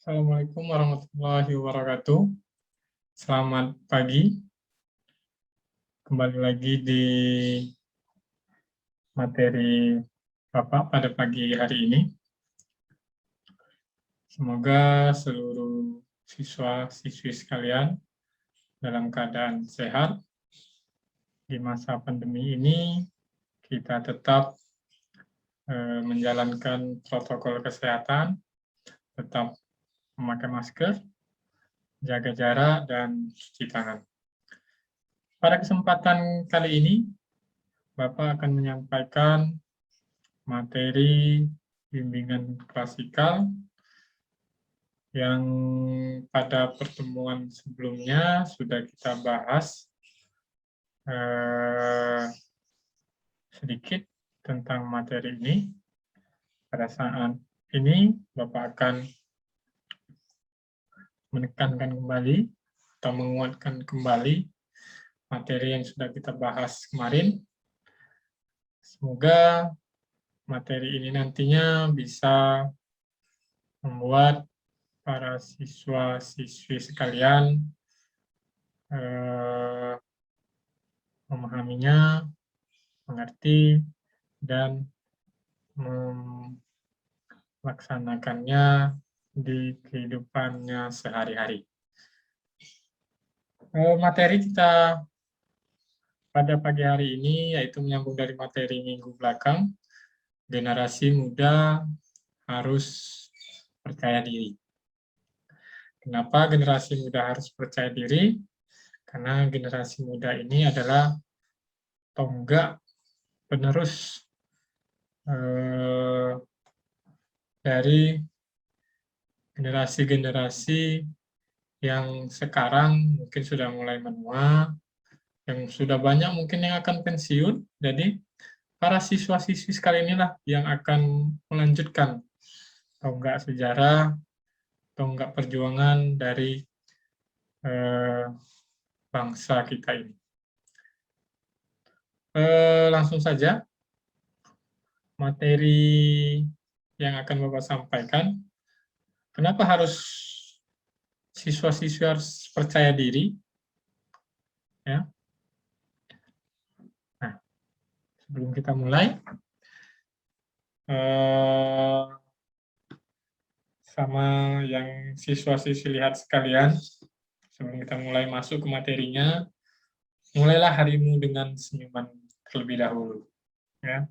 Assalamualaikum warahmatullahi wabarakatuh. Selamat pagi. Kembali lagi di materi Bapak pada pagi hari ini. Semoga seluruh siswa-siswi sekalian dalam keadaan sehat. Di masa pandemi ini, kita tetap menjalankan protokol kesehatan, tetap memakai masker, jaga jarak, dan cuci tangan. Pada kesempatan kali ini, Bapak akan menyampaikan materi bimbingan klasikal yang pada pertemuan sebelumnya sudah kita bahas sedikit tentang materi ini. Pada saat ini, Bapak akan menekankan kembali atau menguatkan kembali materi yang sudah kita bahas kemarin. Semoga materi ini nantinya bisa membuat para siswa-siswi sekalian memahaminya, mengerti, dan melaksanakannya di kehidupannya sehari-hari. Materi kita pada pagi hari ini yaitu menyambung dari materi minggu belakang, generasi muda harus percaya diri. Kenapa generasi muda harus percaya diri? Karena generasi muda ini adalah tonggak penerus dari generasi-generasi yang sekarang mungkin sudah mulai menua, yang sudah banyak mungkin yang akan pensiun. Jadi para siswa-siswi sekali inilah yang akan melanjutkan tonggak sejarah, tonggak perjuangan dari bangsa kita ini. Langsung saja, materi yang akan Bapak sampaikan, kenapa harus siswa-siswi harus percaya diri? Ya. Nah, sebelum kita mulai, sama yang siswa-siswi lihat sekalian, sebelum kita mulai masuk ke materinya, mulailah harimu dengan senyuman terlebih dahulu. Ya.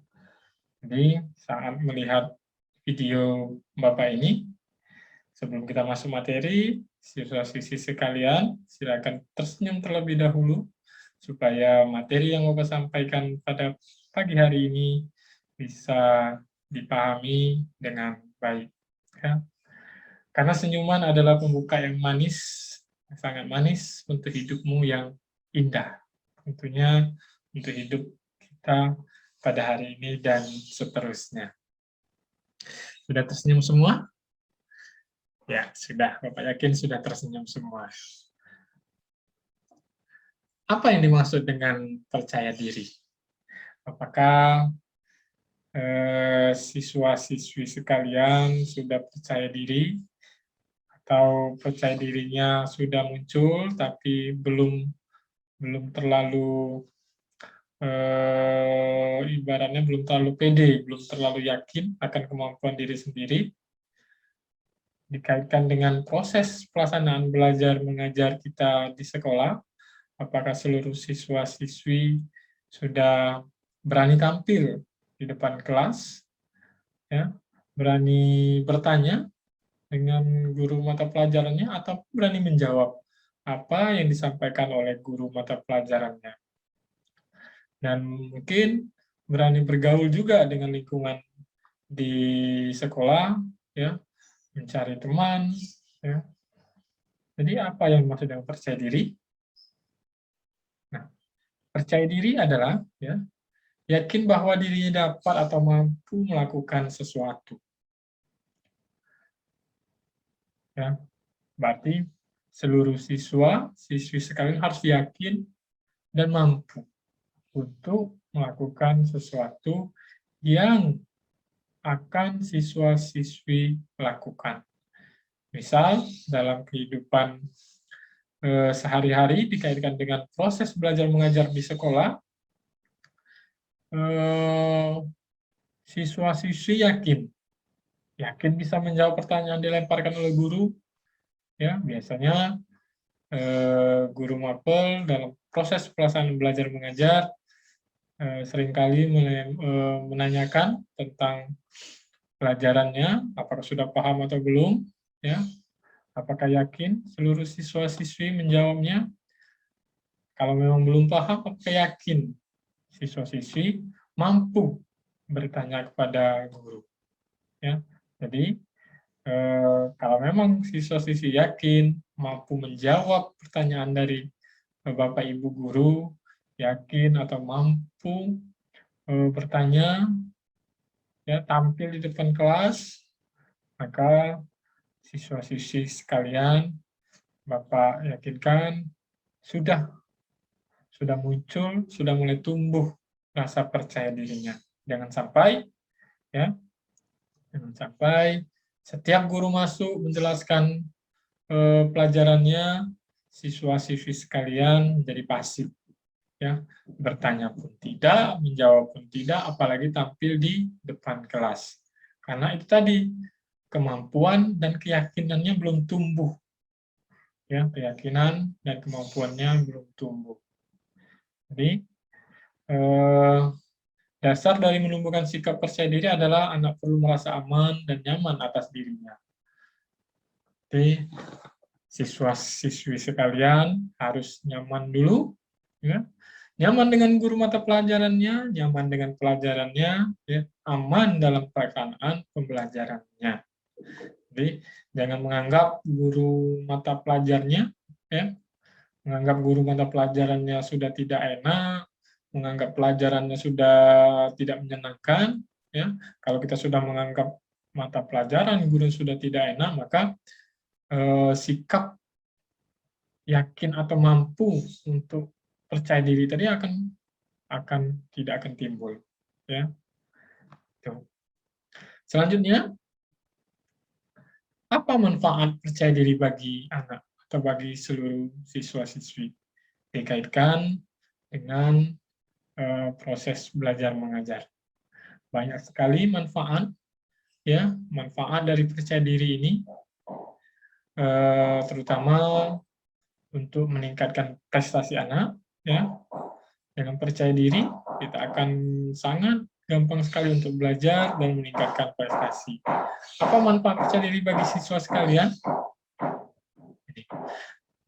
Jadi saat melihat video Bapak ini, sebelum kita masuk materi, siswa-siswi sekalian, silakan tersenyum terlebih dahulu, supaya materi yang Bapak sampaikan pada pagi hari ini bisa dipahami dengan baik. Ya. Karena senyuman adalah pembuka yang manis, sangat manis untuk hidupmu yang indah. Tentunya untuk hidup kita pada hari ini dan seterusnya. Sudah tersenyum semua? Ya, sudah. Bapak yakin sudah tersenyum semua. Apa yang dimaksud dengan percaya diri? Apakah siswa-siswi sekalian sudah percaya diri? Atau percaya dirinya sudah muncul, tapi belum terlalu ibaratnya belum terlalu pede, belum terlalu yakin akan kemampuan diri sendiri, dikaitkan dengan proses pelaksanaan belajar mengajar kita di sekolah, apakah seluruh siswa-siswi sudah berani tampil di depan kelas, ya, berani bertanya dengan guru mata pelajarannya, atau berani menjawab apa yang disampaikan oleh guru mata pelajarannya. Dan mungkin berani bergaul juga dengan lingkungan di sekolah, ya, mencari teman, ya. Jadi apa yang dimaksud dengan percaya diri? Nah, percaya diri adalah ya, yakin bahwa dirinya dapat atau mampu melakukan sesuatu. Ya, berarti seluruh siswi sekalian harus yakin dan mampu untuk melakukan sesuatu yang akan siswa-siswi lakukan. Misal, dalam kehidupan sehari-hari dikaitkan dengan proses belajar mengajar di sekolah, siswa-siswi yakin bisa menjawab pertanyaan dilemparkan oleh guru. Ya, biasanya guru mapel dalam proses pelaksanaan belajar mengajar seringkali menanyakan tentang pelajarannya, apakah sudah paham atau belum, ya, apakah yakin seluruh siswa-siswi menjawabnya. Kalau memang belum paham, apakah yakin siswa-siswi mampu bertanya kepada guru. Ya, jadi kalau memang siswa-siswi yakin mampu menjawab pertanyaan dari Bapak Ibu guru, yakin atau mampu bertanya, ya, tampil di depan kelas, maka siswa-siswi sekalian, Bapak yakinkan sudah muncul, sudah mulai tumbuh rasa percaya dirinya. Jangan sampai, ya, setiap guru masuk menjelaskan pelajarannya, siswa-siswi sekalian menjadi pasif, ya, bertanya pun tidak, menjawab pun tidak, apalagi tampil di depan kelas. Karena itu tadi, kemampuan dan keyakinannya belum tumbuh, ya, keyakinan dan kemampuannya belum tumbuh. Jadi dasar dari menumbuhkan sikap percaya diri adalah anak perlu merasa aman dan nyaman atas dirinya. Jadi siswa-siswi sekalian harus nyaman dulu, ya. Nyaman dengan guru mata pelajarannya, nyaman dengan pelajarannya, ya, aman dalam pelaksanaan pembelajarannya. Jadi jangan menganggap guru mata pelajarnya, ya, menganggap guru mata pelajarannya sudah tidak enak, menganggap pelajarannya sudah tidak menyenangkan, ya. Kalau kita sudah menganggap mata pelajaran guru sudah tidak enak, maka sikap yakin atau mampu untuk percaya diri tadi tidak akan timbul, ya. Tuh. Selanjutnya, apa manfaat percaya diri bagi anak atau bagi seluruh siswa-siswi? Dikaitkan dengan proses belajar mengajar. Banyak sekali manfaat, ya, manfaat dari percaya diri ini, terutama untuk meningkatkan prestasi anak, ya. Dengan percaya diri, kita akan sangat gampang sekali untuk belajar dan meningkatkan prestasi. Apa manfaat percaya diri bagi siswa sekalian?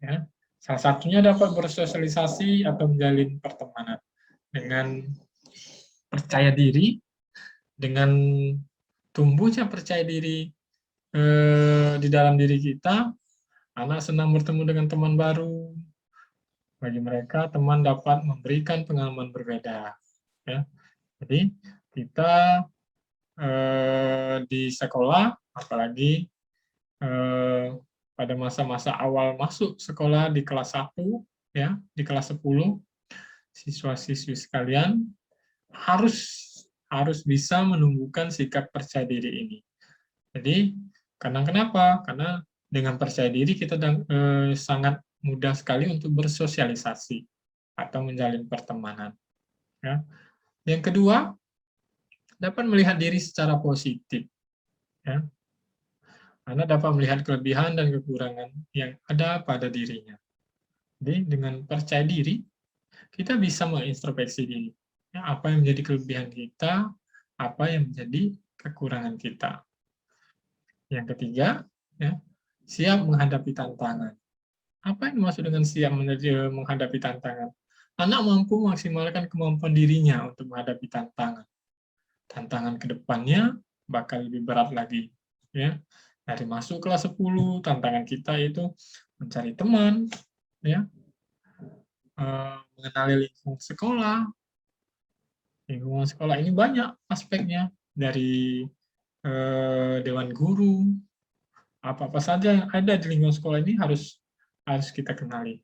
Ya, salah satunya dapat bersosialisasi atau menjalin pertemanan. Dengan percaya diri, dengan tumbuhnya percaya diri di dalam diri kita, anak senang bertemu dengan teman baru. Bagi mereka, teman dapat memberikan pengalaman berbeda. Ya. Jadi, kita di sekolah, apalagi pada masa-masa awal masuk sekolah di kelas 1, ya, di kelas 10, siswa-siswi sekalian harus bisa menumbuhkan sikap percaya diri ini. Jadi, kenapa? Karena dengan percaya diri kita sangat mudah sekali untuk bersosialisasi atau menjalin pertemanan. Ya. Yang kedua, dapat melihat diri secara positif. Ya. Anak dapat melihat kelebihan dan kekurangan yang ada pada dirinya. Jadi, dengan percaya diri, kita bisa mengintrospeksi diri. Ya, apa yang menjadi kelebihan kita, apa yang menjadi kekurangan kita. Yang ketiga, ya, siap menghadapi tantangan. Apa yang dimaksud dengan siap menghadapi tantangan? Anak mampu memaksimalkan kemampuan dirinya untuk menghadapi tantangan. Tantangan ke depannya bakal lebih berat lagi. Ya. Dari masuk kelas 10, tantangan kita itu mencari teman, ya, mengenali lingkungan sekolah. Lingkungan sekolah ini banyak aspeknya, dari dewan guru, apa-apa saja yang ada di lingkungan sekolah ini harus kita kenali.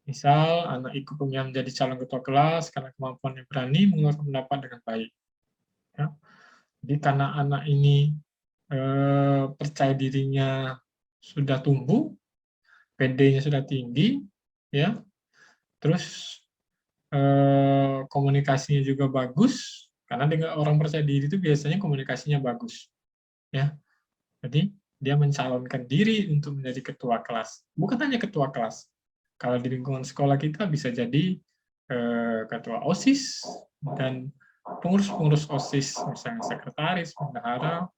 Misal, anak ikut pemilihan menjadi calon ketua kelas karena kemampuannya berani mengeluarkan pendapat dengan baik. Ya. Jadi karena anak ini percaya dirinya sudah tumbuh, PD-nya sudah tinggi, ya, terus komunikasinya juga bagus, karena dengan orang percaya diri itu biasanya komunikasinya bagus, ya. Jadi dia mencalonkan diri untuk menjadi ketua kelas. Bukan hanya ketua kelas. Kalau di lingkungan sekolah kita bisa jadi ketua OSIS dan pengurus-pengurus OSIS, misalnya sekretaris, bendahara,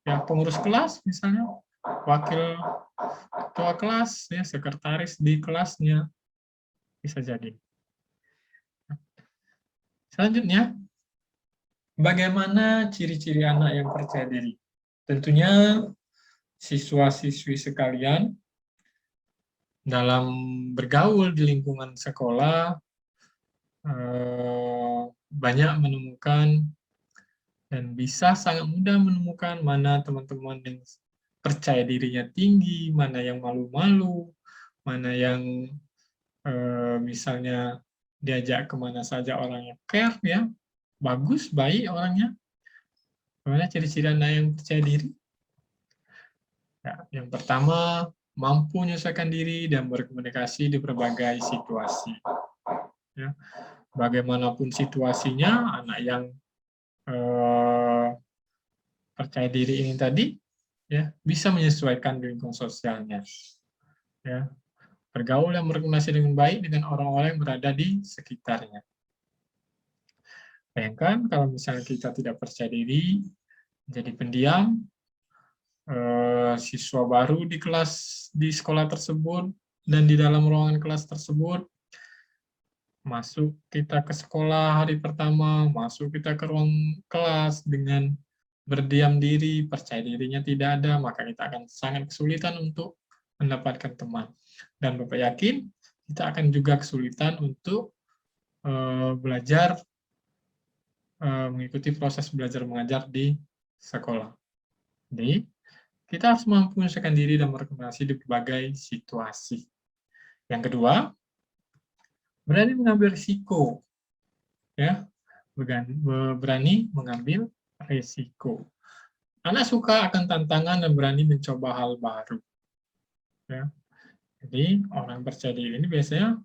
ya pengurus kelas misalnya, wakil ketua kelas, ya sekretaris di kelasnya, bisa jadi. Selanjutnya, bagaimana ciri-ciri anak yang percaya diri? Tentunya siswa-siswi sekalian dalam bergaul di lingkungan sekolah banyak menemukan dan bisa sangat mudah menemukan mana teman-teman yang percaya dirinya tinggi, mana yang malu-malu, mana yang misalnya diajak kemana saja orangnya care, ya, bagus, baik orangnya. Bagaimana ciri-ciri anak yang percaya diri? Ya, yang pertama, mampu menyesuaikan diri dan berkomunikasi di berbagai situasi. Ya, bagaimanapun situasinya, anak yang percaya diri ini tadi, ya, bisa menyesuaikan lingkungan sosialnya. Ya, bergaul dan berkomunikasi dengan baik dengan orang-orang yang berada di sekitarnya. Bayangkan kalau misalnya kita tidak percaya diri, jadi pendiam, siswa baru di kelas di sekolah tersebut dan di dalam ruangan kelas tersebut, masuk kita ke sekolah hari pertama, masuk kita ke ruang kelas dengan berdiam diri, percaya dirinya tidak ada, maka kita akan sangat kesulitan untuk mendapatkan teman. Dan Bapak yakin kita akan juga kesulitan untuk belajar, mengikuti proses belajar mengajar di sekolah. Jadi, kita harus mampu menyesuaikan diri dan berkomunikasi di berbagai situasi. Yang kedua, berani mengambil risiko. Ya, berani mengambil risiko. Anak suka akan tantangan dan berani mencoba hal baru. Ya. Jadi, orang percaya diri ini biasanya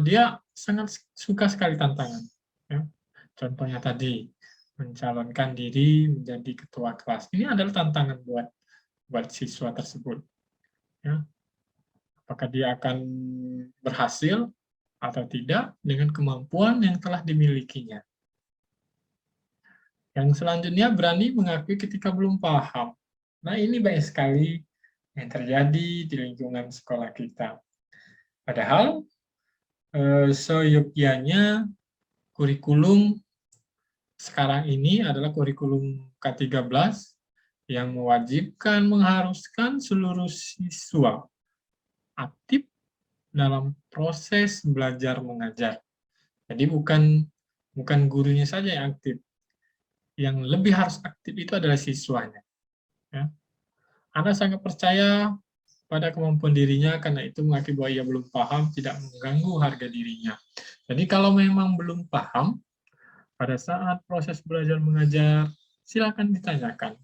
dia sangat suka sekali tantangan. Ya. Contohnya tadi, mencalonkan diri menjadi ketua kelas. Ini adalah tantangan buat siswa tersebut. Ya. Apakah dia akan berhasil atau tidak dengan kemampuan yang telah dimilikinya. Yang selanjutnya, berani mengakui ketika belum paham. Nah, ini banyak sekali yang terjadi di lingkungan sekolah kita. Padahal, seyogyanya kurikulum sekarang ini adalah kurikulum K13 yang mewajibkan, mengharuskan seluruh siswa aktif dalam proses belajar mengajar. Jadi bukan gurunya saja yang aktif. Yang lebih harus aktif itu adalah siswanya. Ya. Anak sangat percaya pada kemampuan dirinya karena itu mengakibatkan bahwa ia belum paham tidak mengganggu harga dirinya. Jadi kalau memang belum paham, pada saat proses belajar mengajar, silakan ditanyakan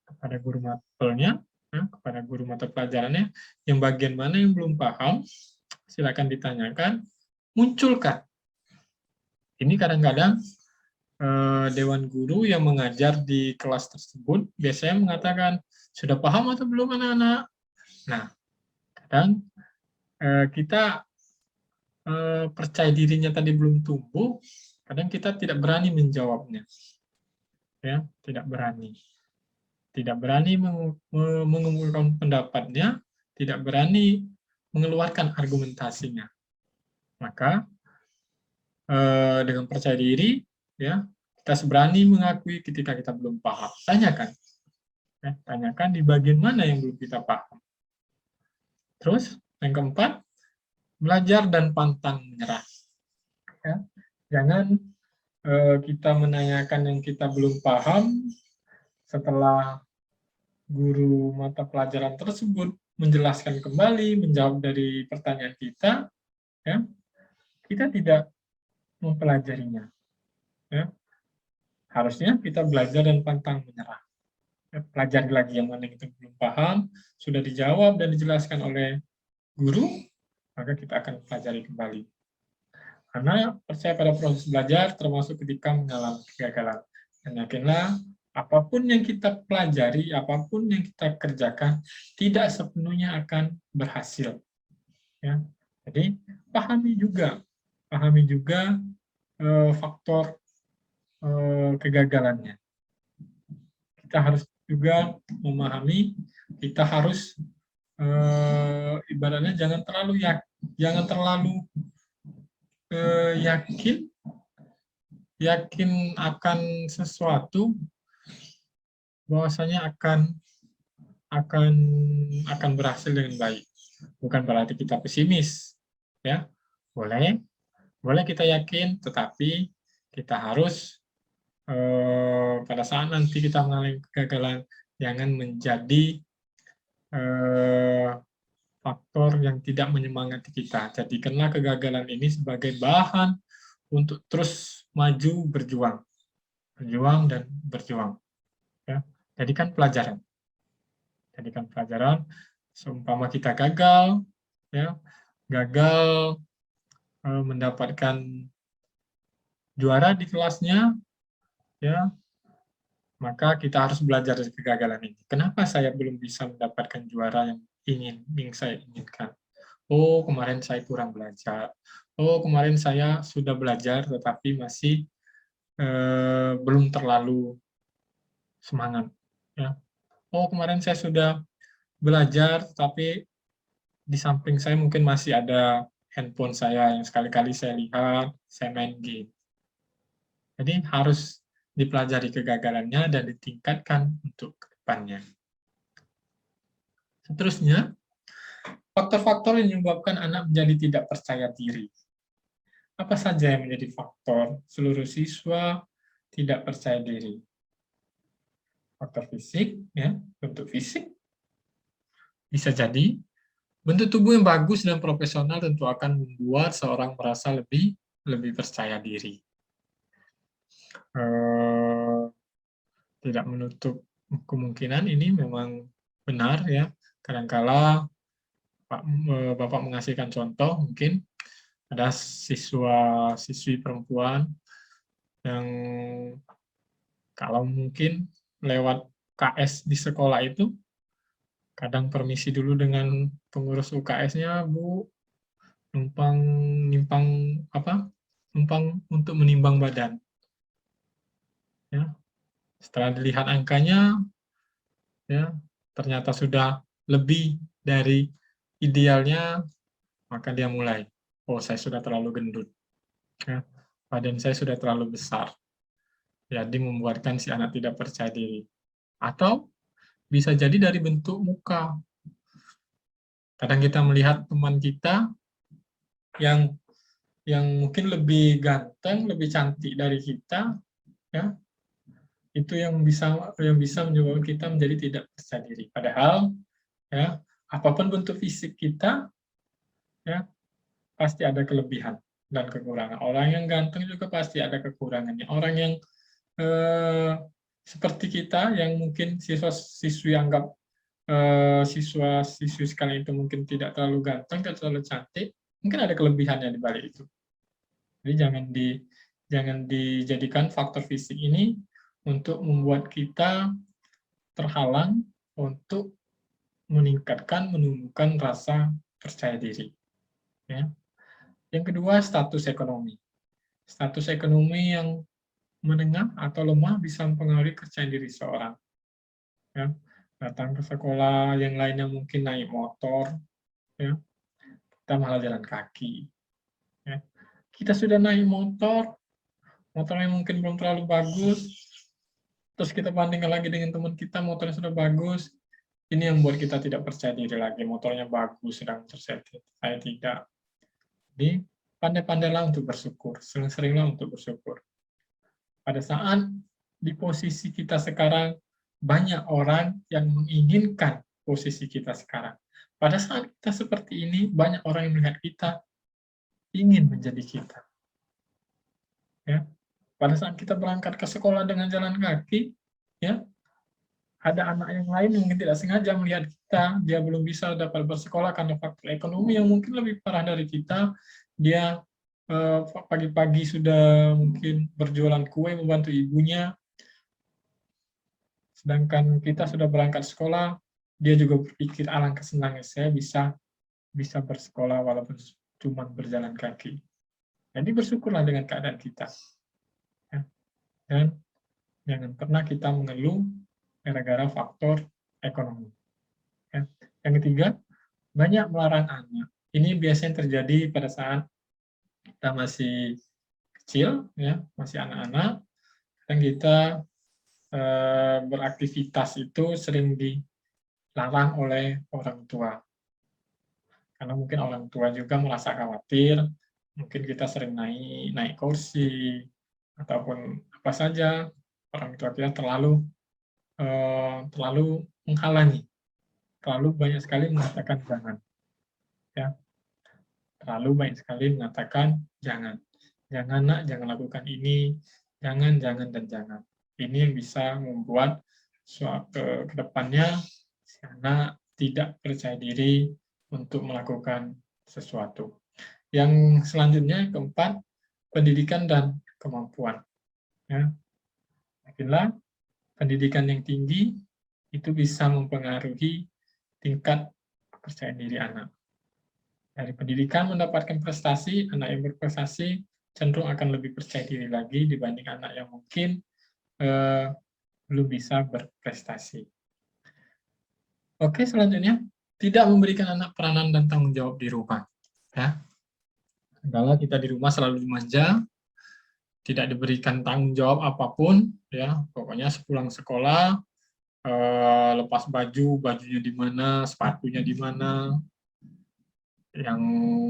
kepada guru mapelnya, ya, kepada guru mata pelajarannya, yang bagian mana yang belum paham, silakan ditanyakan, munculkan. Ini kadang-kadang dewan guru yang mengajar di kelas tersebut biasanya mengatakan, sudah paham atau belum anak-anak? Nah, kadang kita percaya dirinya tadi belum tumbuh, kadang kita tidak berani menjawabnya. Ya, tidak berani. Tidak berani mengemukakan pendapatnya, tidak berani mengeluarkan argumentasinya. Maka dengan percaya diri, ya, kita berani mengakui ketika kita belum paham. Tanyakan. Ya, tanyakan di bagian mana yang belum kita paham. Terus, yang keempat, belajar dan pantang menyerah. Ya, jangan kita menanyakan yang kita belum paham, setelah guru mata pelajaran tersebut menjelaskan kembali, menjawab dari pertanyaan kita, ya, kita tidak mempelajarinya. Ya. Harusnya kita belajar dan pantang menyerah. Ya, pelajari lagi yang mana kita belum paham, sudah dijawab dan dijelaskan oleh guru, maka kita akan pelajari kembali. Karena percaya pada proses belajar termasuk ketika mengalami kegagalan. Dan yakinlah, apapun yang kita pelajari, apapun yang kita kerjakan, tidak sepenuhnya akan berhasil. Ya. Jadi, pahami juga faktor kegagalannya. Kita harus juga memahami, kita harus ibaratnya jangan terlalu yakin akan sesuatu bahwasanya akan berhasil dengan baik. Bukan berarti kita pesimis, ya. Boleh kita yakin, tetapi kita harus pada saat nanti kita mengalami kegagalan, jangan menjadi faktor yang tidak menyemangati kita. Jadikanlah kegagalan ini sebagai bahan untuk terus maju, berjuang dan berjuang. Ya, jadikan pelajaran. Seumpama kita gagal, ya, mendapatkan juara di kelasnya, ya, maka kita harus belajar dari kegagalan ini. Kenapa saya belum bisa mendapatkan juara yang saya inginkan? Oh, kemarin saya kurang belajar. Oh, kemarin saya sudah belajar tetapi masih belum terlalu semangat. Ya. Oh, kemarin saya sudah belajar tetapi di samping saya mungkin masih ada handphone saya yang sekali-kali saya lihat, saya main game. Jadi harus dipelajari kegagalannya dan ditingkatkan untuk ke depannya. Seterusnya, faktor-faktor yang menyebabkan anak menjadi tidak percaya diri. Apa saja yang menjadi faktor seluruh siswa tidak percaya diri? Faktor fisik, ya, bentuk fisik. Bisa jadi, bentuk tubuh yang bagus dan profesional tentu akan membuat seorang merasa lebih percaya diri. Tidak menutup kemungkinan ini memang benar, ya. Kadangkala Bapak mengasihkan contoh, mungkin ada siswa-siswi perempuan yang kalau mungkin lewat KS di sekolah itu, kadang permisi dulu dengan pengurus UKS-nya, Bu, numpang untuk menimbang badan. Ya. Setelah dilihat angkanya, ya, ternyata sudah lebih dari idealnya, maka dia mulai, oh saya sudah terlalu gendut, ya, badan saya sudah terlalu besar. Jadi membuatkan si anak tidak percaya diri. Atau bisa jadi dari bentuk muka. Kadang kita melihat teman kita yang mungkin lebih ganteng, lebih cantik dari kita, ya, itu yang bisa menyebabkan kita menjadi tidak percaya diri. Padahal, ya, apapun bentuk fisik kita, ya, pasti ada kelebihan dan kekurangan. Orang yang ganteng juga pasti ada kekurangannya. Orang yang seperti kita, yang mungkin siswa-siswi anggap siswa-siswi sekalian itu mungkin tidak terlalu ganteng, tidak terlalu cantik, mungkin ada kelebihannya di balik itu. Jadi jangan dijadikan faktor fisik ini untuk membuat kita terhalang untuk menumbuhkan rasa percaya diri. Ya. Yang kedua, status ekonomi. Status ekonomi yang menengah atau lemah bisa mempengaruhi kepercayaan diri seorang. Ya. Datang ke sekolah, yang lainnya mungkin naik motor, ya, kita malah jalan kaki. Ya. Kita sudah naik motornya mungkin belum terlalu bagus, terus kita bandingkan lagi dengan teman kita, motornya sudah bagus, ini yang membuat kita tidak percaya diri lagi, motornya bagus, sedang tersetir, saya tidak. Jadi, pandai-pandailah untuk bersyukur, sering-seringlah untuk bersyukur. Pada saat di posisi kita sekarang, banyak orang yang menginginkan posisi kita sekarang. Pada saat kita seperti ini, banyak orang yang melihat kita, ingin menjadi kita. Ya. Pada saat kita berangkat ke sekolah dengan jalan kaki, ya, ada anak yang lain yang mungkin tidak sengaja melihat kita, dia belum bisa dapat bersekolah karena faktor ekonomi yang mungkin lebih parah dari kita, dia pagi-pagi sudah mungkin berjualan kue membantu ibunya, sedangkan kita sudah berangkat sekolah, dia juga berpikir alangkah senangnya saya bisa bersekolah walaupun cuma berjalan kaki. Jadi bersyukurlah dengan keadaan kita. Ya. Dan jangan pernah kita mengeluh gara-gara faktor ekonomi. Ya. Yang ketiga, banyak melarang anak. Ini biasanya terjadi pada saat kita masih kecil, ya, masih anak-anak, dan kita beraktivitas itu sering dilarang oleh orang tua. Karena mungkin orang tua juga merasa khawatir, mungkin kita sering naik kursi, ataupun apa saja, orang tua kita terlalu menghalangi, terlalu banyak sekali mengatakan jangan. Ya, terlalu banyak sekali mengatakan jangan. Jangan nak, jangan lakukan ini, jangan, dan jangan. Ini yang bisa membuat ke depannya si anak tidak percaya diri untuk melakukan sesuatu. Yang selanjutnya, keempat, pendidikan dan kemampuan. Ya. Yakinlah, pendidikan yang tinggi itu bisa mempengaruhi tingkat kepercayaan diri anak. Dari pendidikan mendapatkan prestasi, anak yang berprestasi cenderung akan lebih percaya diri lagi dibanding anak yang mungkin belum bisa berprestasi. Oke, selanjutnya, tidak memberikan anak peranan dan tanggung jawab di rumah. Ya. Kalau kita di rumah selalu dimanja, tidak diberikan tanggung jawab apapun, ya, pokoknya sepulang sekolah, lepas bajunya di mana, sepatunya di mana, yang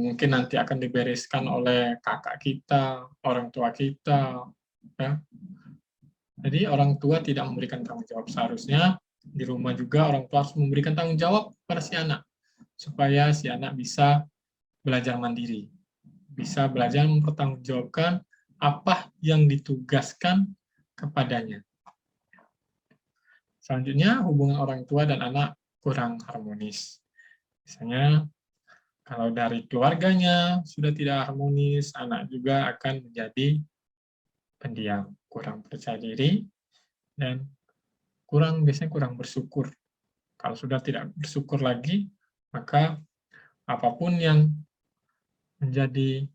mungkin nanti akan dibereskan oleh kakak kita, orang tua kita, ya. Jadi orang tua tidak memberikan tanggung jawab. Seharusnya di rumah juga orang tua harus memberikan tanggung jawab pada si anak, supaya si anak bisa belajar mandiri, bisa belajar mempertanggungjawabkan apa yang ditugaskan kepadanya. Selanjutnya, hubungan orang tua dan anak kurang harmonis. Misalnya, kalau dari keluarganya sudah tidak harmonis, anak juga akan menjadi pendiam, kurang percaya diri, dan biasanya kurang bersyukur. Kalau sudah tidak bersyukur lagi, maka apapun yang menjadi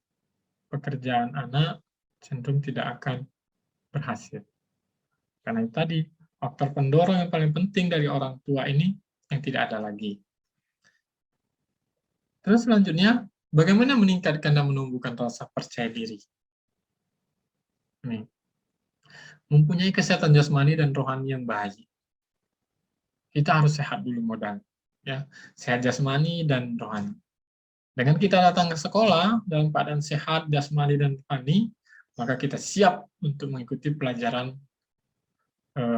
pekerjaan anak cenderung tidak akan berhasil. Karena itu tadi, faktor pendorong yang paling penting dari orang tua ini yang tidak ada lagi. Terus selanjutnya, bagaimana meningkatkan dan menumbuhkan rasa percaya diri? Nih, mempunyai kesehatan jasmani dan rohani yang baik. Kita harus sehat dulu modal, ya, sehat jasmani dan rohani. Dengan kita datang ke sekolah dalam keadaan sehat jasmani dan rohani, maka kita siap untuk mengikuti pelajaran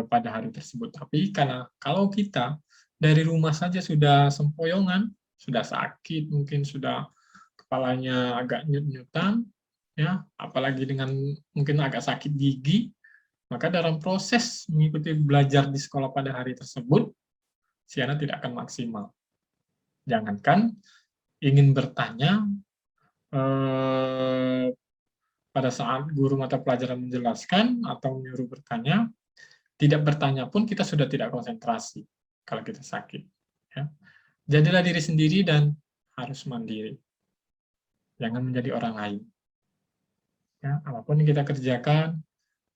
pada hari tersebut. Tapi karena kalau kita dari rumah saja sudah sempoyongan, sudah sakit, mungkin sudah kepalanya agak nyut-nyutan, ya, apalagi dengan mungkin agak sakit gigi, maka dalam proses mengikuti belajar di sekolah pada hari tersebut, si anak tidak akan maksimal. Jangankan ingin bertanya pada saat guru mata pelajaran menjelaskan atau menyuruh bertanya, tidak bertanya pun kita sudah tidak konsentrasi kalau kita sakit. Ya. Jadilah diri sendiri dan harus mandiri. Jangan menjadi orang lain. Ya, apapun yang kita kerjakan,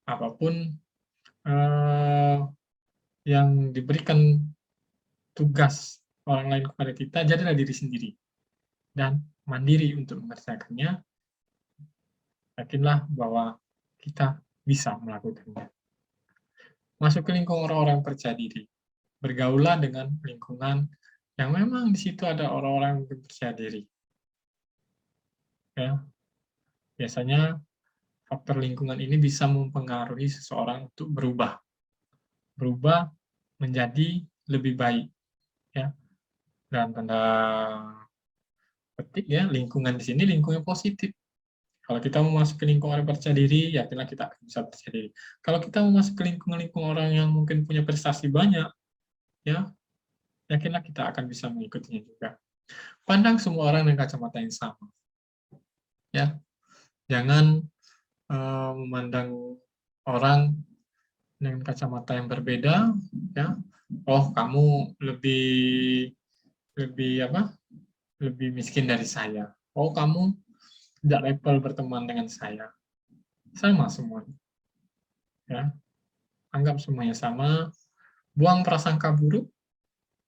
apapun yang diberikan tugas orang lain kepada kita, jadilah diri sendiri dan mandiri untuk mengerjakannya. Yakinlah bahwa kita bisa melakukannya. Masuk ke lingkungan orang-orang percaya diri. Bergaulah dengan lingkungan yang memang di situ ada orang-orang yang percaya diri. Ya, biasanya faktor lingkungan ini bisa mempengaruhi seseorang untuk berubah menjadi lebih baik. Ya, dalam tanda petik, ya, lingkungan di sini lingkungan positif. Kalau kita mau masuk ke lingkungan orang percaya diri, yakinlah kita akan bisa percaya diri. Kalau kita mau masuk ke lingkungan orang yang mungkin punya prestasi banyak, ya, yakinlah kita akan bisa mengikutinya juga. Pandang semua orang dengan kacamata yang sama. Ya, jangan memandang orang dengan kacamata yang berbeda, ya. Oh, kamu lebih lebih apa? Lebih miskin dari saya. Oh, kamu tidak level berteman dengan saya. Sama semuanya, ya. Anggap semuanya sama. Buang prasangka buruk.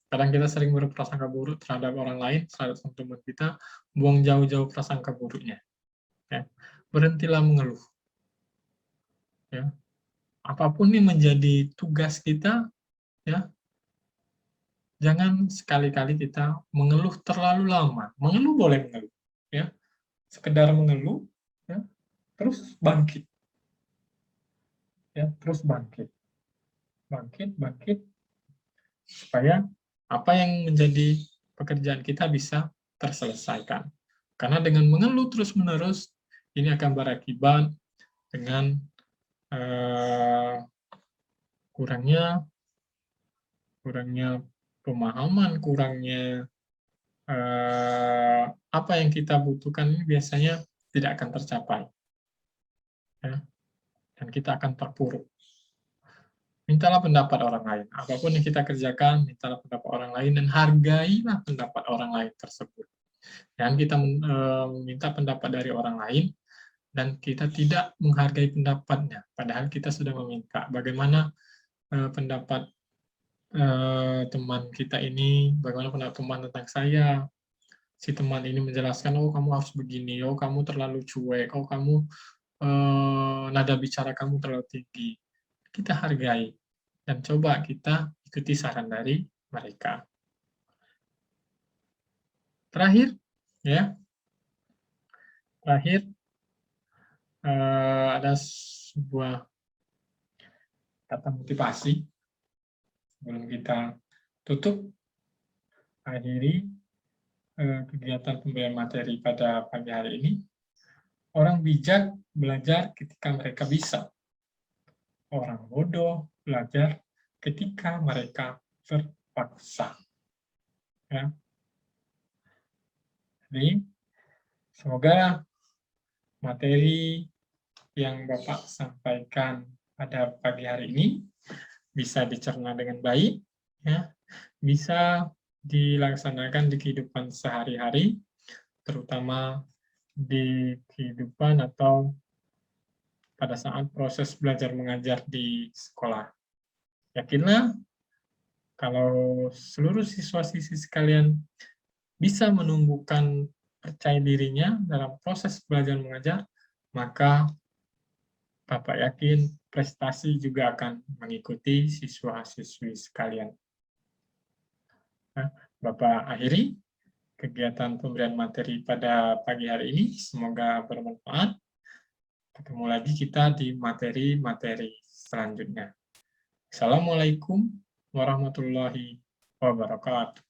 Kadang kita sering berprasangka buruk terhadap orang lain, terhadap teman kita. Buang jauh-jauh prasangka buruknya. Ya. Berhentilah mengeluh. Ya. Apapun yang menjadi tugas kita, ya, jangan sekali-kali kita mengeluh terlalu lama. Mengeluh boleh mengeluh, ya, sekedar mengeluh, ya, terus bangkit, ya, terus bangkit, bangkit, supaya apa yang menjadi pekerjaan kita bisa terselesaikan. Karena dengan mengeluh terus-menerus, ini akan berakibat dengan kurangnya pemahaman, kurangnya apa yang kita butuhkan ini biasanya tidak akan tercapai, ya, dan kita akan terpuruk. Mintalah pendapat orang lain. Apapun yang kita kerjakan, mintalah pendapat orang lain dan hargailah pendapat orang lain tersebut. Jangan kita meminta pendapat dari orang lain dan kita tidak menghargai pendapatnya, padahal kita sudah meminta. Bagaimana pendapat teman kita ini, bagaimana pendapat teman tentang saya, si teman ini menjelaskan, oh kamu harus begini, oh kamu terlalu cuek, oh kamu nada bicara kamu terlalu tinggi. Kita hargai dan coba kita ikuti saran dari mereka. Terakhir, ya, ada sebuah kata motivasi sebelum kita tutup, akhiri kegiatan pemberian materi pada pagi hari ini. Orang bijak belajar ketika mereka bisa. Orang bodoh belajar ketika mereka terpaksa. Ya. Jadi, semoga materi yang Bapak sampaikan pada pagi hari ini bisa dicerna dengan baik, ya, bisa dilaksanakan di kehidupan sehari-hari, terutama di kehidupan atau pada saat proses belajar mengajar di sekolah. Yakinlah kalau seluruh siswa-siswi sekalian bisa menumbuhkan percaya dirinya dalam proses belajar mengajar, maka Bapak yakin prestasi juga akan mengikuti siswa-siswi sekalian. Nah, Bapak akhiri kegiatan pemberian materi pada pagi hari ini. Semoga bermanfaat. Ketemu lagi kita di materi-materi selanjutnya. Assalamualaikum warahmatullahi wabarakatuh.